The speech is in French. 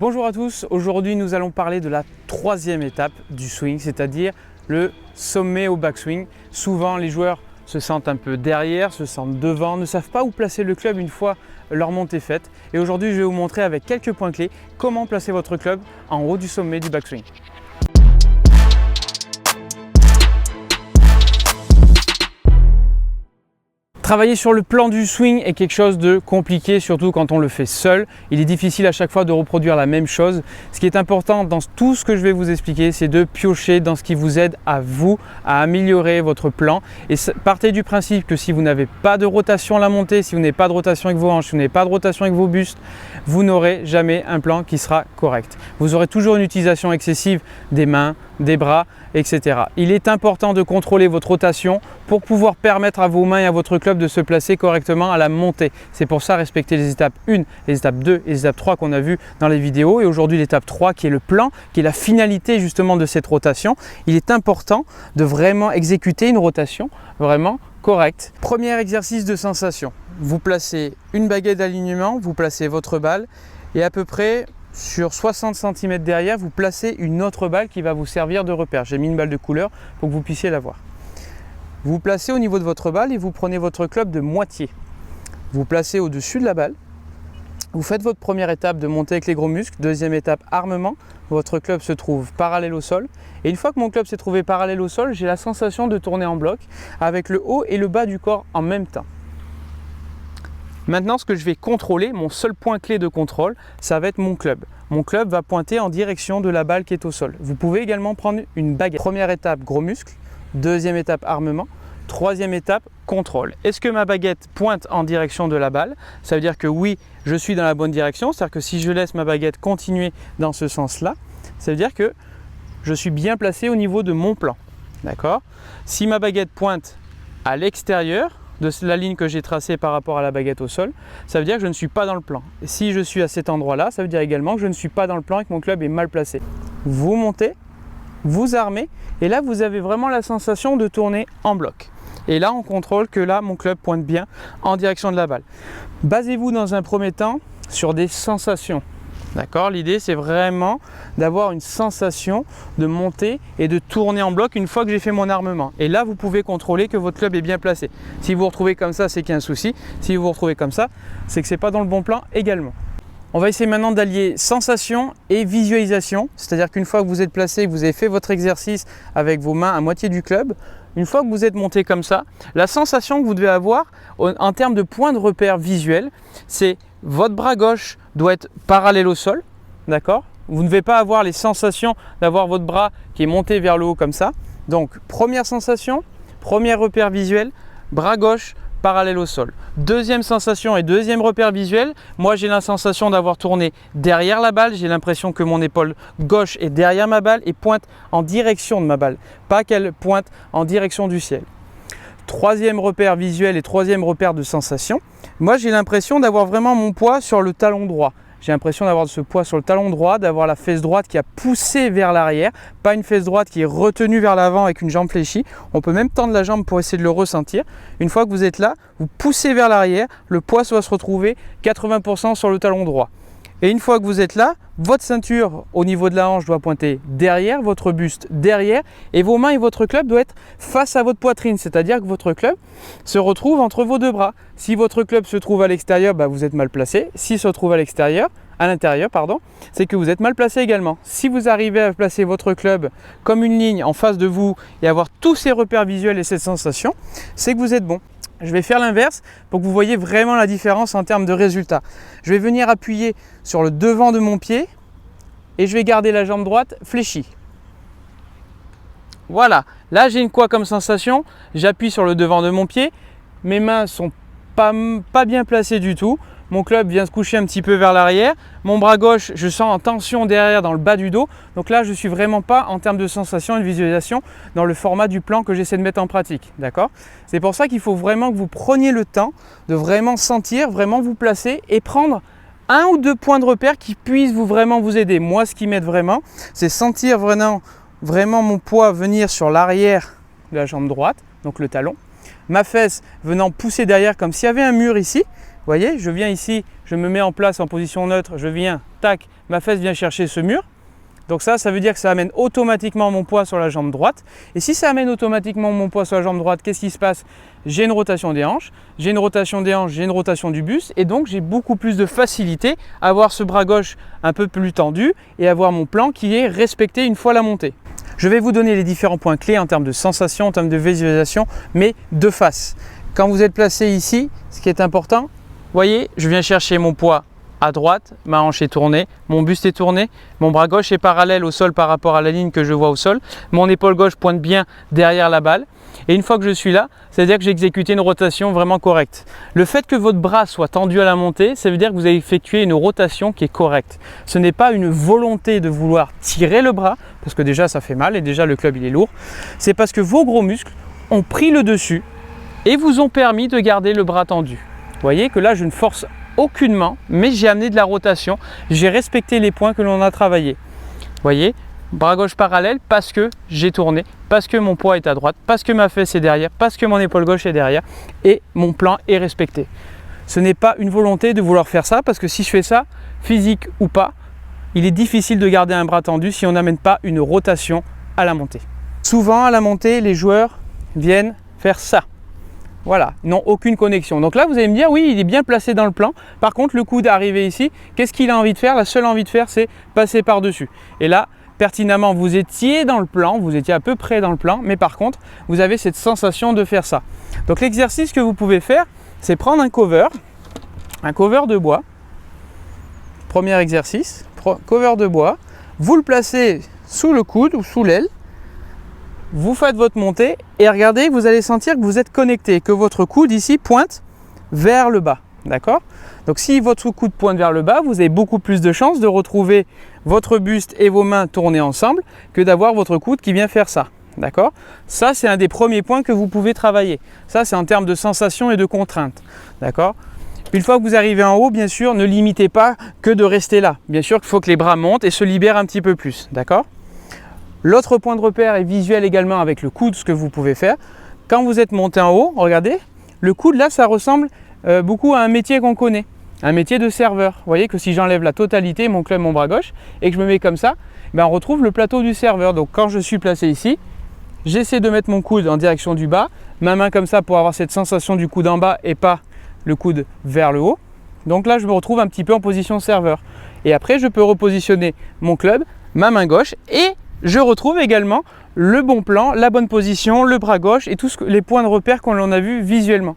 Bonjour à tous, aujourd'hui nous allons parler de la troisième étape du swing, c'est-à-dire le sommet au backswing. Souvent les joueurs se sentent un peu derrière, se sentent devant, ne savent pas où placer le club une fois leur montée faite. Et aujourd'hui je vais vous montrer avec quelques points clés comment placer votre club en haut du sommet du backswing. Travailler sur le plan du swing est quelque chose de compliqué, surtout quand on le fait seul. Il est difficile à chaque fois de reproduire la même chose. Ce qui est important dans tout ce que je vais vous expliquer, c'est de piocher dans ce qui vous aide à vous à améliorer votre plan. Et partez du principe que si vous n'avez pas de rotation à la montée, si vous n'avez pas de rotation avec vos hanches, si vous n'avez pas de rotation avec vos bustes, vous n'aurez jamais un plan qui sera correct. Vous aurez toujours une utilisation excessive des mains, des bras, etc. Il est important de contrôler votre rotation pour pouvoir permettre à vos mains et à votre club de se placer correctement à la montée. C'est pour ça respecter les étapes 1, les étapes 2 et les étapes 3 qu'on a vues dans les vidéos. Et aujourd'hui l'étape 3 qui est le plan, qui est la finalité justement de cette rotation. Il est important de vraiment exécuter une rotation vraiment correcte. Premier exercice de sensation. Vous placez une baguette d'alignement, vous placez votre balle et à peu près sur 60 cm derrière, vous placez une autre balle qui va vous servir de repère. J'ai mis une balle de couleur pour que vous puissiez la voir. Vous placez au niveau de votre balle et vous prenez votre club de moitié. Vous placez au-dessus de la balle. Vous faites votre première étape de montée avec les gros muscles. Deuxième étape, armement. Votre club se trouve parallèle au sol. Et une fois que mon club s'est trouvé parallèle au sol, j'ai la sensation de tourner en bloc avec le haut et le bas du corps en même temps. Maintenant, ce que je vais contrôler, mon seul point clé de contrôle, ça va être mon club. Mon club va pointer en direction de la balle qui est au sol. Vous pouvez également prendre une baguette. Première étape, gros muscle. Deuxième étape, armement. Troisième étape, contrôle. Est-ce que ma baguette pointe en direction de la balle? Ça veut dire que oui, je suis dans la bonne direction. C'est-à-dire que si je laisse ma baguette continuer dans ce sens-là, ça veut dire que je suis bien placé au niveau de mon plan. D'accord? Si ma baguette pointe à l'extérieur de la ligne que j'ai tracée par rapport à la baguette au sol, ça veut dire que je ne suis pas dans le plan. Et si je suis à cet endroit-là, ça veut dire également que je ne suis pas dans le plan et que mon club est mal placé. Vous montez, vous armez, et là vous avez vraiment la sensation de tourner en bloc. Et là on contrôle que là mon club pointe bien en direction de la balle. Basez-vous dans un premier temps sur des sensations. D'accord? L'idée c'est vraiment d'avoir une sensation de monter et de tourner en bloc une fois que j'ai fait mon armement. Et là vous pouvez contrôler que votre club est bien placé. Si vous vous retrouvez comme ça, c'est qu'il y a un souci. Si vous vous retrouvez comme ça, c'est que c'est pas dans le bon plan également. On va essayer maintenant d'allier sensation et visualisation. C'est-à-dire qu'une fois que vous êtes placé, que vous avez fait votre exercice avec vos mains à moitié du club, une fois que vous êtes monté comme ça, la sensation que vous devez avoir en termes de point de repère visuel, c'est votre bras gauche doit être parallèle au sol, d'accord? Vous ne devez pas avoir les sensations d'avoir votre bras qui est monté vers le haut comme ça. Donc, première sensation, premier repère visuel, bras gauche parallèle au sol. Deuxième sensation et deuxième repère visuel, moi j'ai la sensation d'avoir tourné derrière la balle, j'ai l'impression que mon épaule gauche est derrière ma balle et pointe en direction de ma balle, pas qu'elle pointe en direction du ciel. Troisième repère visuel et troisième repère de sensation, moi j'ai l'impression d'avoir vraiment mon poids sur le talon droit. J'ai l'impression d'avoir ce poids sur le talon droit, d'avoir la fesse droite qui a poussé vers l'arrière, pas une fesse droite qui est retenue vers l'avant avec une jambe fléchie. On peut même tendre la jambe pour essayer de le ressentir. Une fois que vous êtes là, vous poussez vers l'arrière, le poids va se retrouver 80% sur le talon droit. Et une fois que vous êtes là, votre ceinture au niveau de la hanche doit pointer derrière, votre buste derrière, et vos mains et votre club doivent être face à votre poitrine, c'est-à-dire que votre club se retrouve entre vos deux bras. Si votre club se trouve à l'extérieur, vous êtes mal placé. S'il se trouve à l'intérieur, c'est que vous êtes mal placé également. Si vous arrivez à placer votre club comme une ligne en face de vous et avoir tous ces repères visuels et cette sensation, c'est que vous êtes bon. Je vais faire l'inverse pour que vous voyez vraiment la différence en termes de résultats. Je vais venir appuyer sur le devant de mon pied et je vais garder la jambe droite fléchie. Voilà, là j'ai une quoi comme sensation, j'appuie sur le devant de mon pied, mes mains sont pas bien placées du tout. Mon club vient se coucher un petit peu vers l'arrière. Mon bras gauche, je sens en tension derrière dans le bas du dos. Donc là, je ne suis vraiment pas en termes de sensation et de visualisation dans le format du plan que j'essaie de mettre en pratique. D'accord? C'est pour ça qu'il faut vraiment que vous preniez le temps de vraiment sentir, vraiment vous placer et prendre un ou deux points de repère qui puissent vraiment vous aider. Moi, ce qui m'aide vraiment, c'est sentir vraiment mon poids venir sur l'arrière de la jambe droite, donc le talon. Ma fesse venant pousser derrière comme s'il y avait un mur ici. voyez, je viens ici, je me mets en place en position neutre, je viens, tac, ma fesse vient chercher ce mur. Donc ça veut dire que ça amène automatiquement mon poids sur la jambe droite. Et si ça amène automatiquement mon poids sur la jambe droite, qu'est-ce qui se passe? J'ai une rotation des hanches, j'ai une rotation des hanches, j'ai une rotation du buste. Et donc j'ai beaucoup plus de facilité à avoir ce bras gauche un peu plus tendu et avoir mon plan qui est respecté une fois la montée. Je vais vous donner les différents points clés en termes de sensation, en termes de visualisation, mais de face. Quand vous êtes placé ici, ce qui est important, voyez, je viens chercher mon poids à droite, ma hanche est tournée, mon buste est tourné, mon bras gauche est parallèle au sol par rapport à la ligne que je vois au sol, mon épaule gauche pointe bien derrière la balle. Et une fois que je suis là, c'est-à-dire que j'ai exécuté une rotation vraiment correcte. Le fait que votre bras soit tendu à la montée, ça veut dire que vous avez effectué une rotation qui est correcte. Ce n'est pas une volonté de vouloir tirer le bras, parce que déjà ça fait mal et déjà le club il est lourd. C'est parce que vos gros muscles ont pris le dessus et vous ont permis de garder le bras tendu. Vous voyez que là je ne force aucunement, mais j'ai amené de la rotation, j'ai respecté les points que l'on a travaillé. Vous voyez, bras gauche parallèle parce que j'ai tourné, parce que mon poids est à droite, parce que ma fesse est derrière, parce que mon épaule gauche est derrière et mon plan est respecté. Ce n'est pas une volonté de vouloir faire ça parce que si je fais ça, physique ou pas, il est difficile de garder un bras tendu si on n'amène pas une rotation à la montée. Souvent à la montée, les joueurs viennent faire ça. Voilà, ils n'ont aucune connexion. Donc là, vous allez me dire, oui, il est bien placé dans le plan. Par contre, le coude est arrivé ici. Qu'est-ce qu'il a envie de faire? La seule envie de faire, c'est passer par-dessus. Et là, pertinemment, vous étiez dans le plan, vous étiez à peu près dans le plan, mais par contre, vous avez cette sensation de faire ça. Donc l'exercice que vous pouvez faire, c'est prendre un cover de bois. Premier exercice, cover de bois. Vous le placez sous le coude ou sous l'aile. Vous faites votre montée et regardez, vous allez sentir que vous êtes connecté, que votre coude ici pointe vers le bas. D'accord? Donc si votre coude pointe vers le bas, vous avez beaucoup plus de chances de retrouver votre buste et vos mains tournées ensemble que d'avoir votre coude qui vient faire ça. D'accord? Ça, c'est un des premiers points que vous pouvez travailler. Ça, c'est en termes de sensation et de contrainte. D'accord? Une fois que vous arrivez en haut, bien sûr, ne limitez pas que de rester là. Bien sûr qu'il faut que les bras montent et se libèrent un petit peu plus. D'accord? L'autre point de repère est visuel également avec le coude, ce que vous pouvez faire. Quand vous êtes monté en haut, regardez, le coude là, ça ressemble beaucoup à un métier qu'on connaît, un métier de serveur. Vous voyez que si j'enlève la totalité, mon club, mon bras gauche, et que je me mets comme ça, ben on retrouve le plateau du serveur. Donc quand je suis placé ici, j'essaie de mettre mon coude en direction du bas, ma main comme ça pour avoir cette sensation du coude en bas et pas le coude vers le haut. Donc là, je me retrouve un petit peu en position serveur. Et après, je peux repositionner mon club, ma main gauche et je retrouve également le bon plan, la bonne position, le bras gauche et tous les points de repère qu'on en a vu visuellement.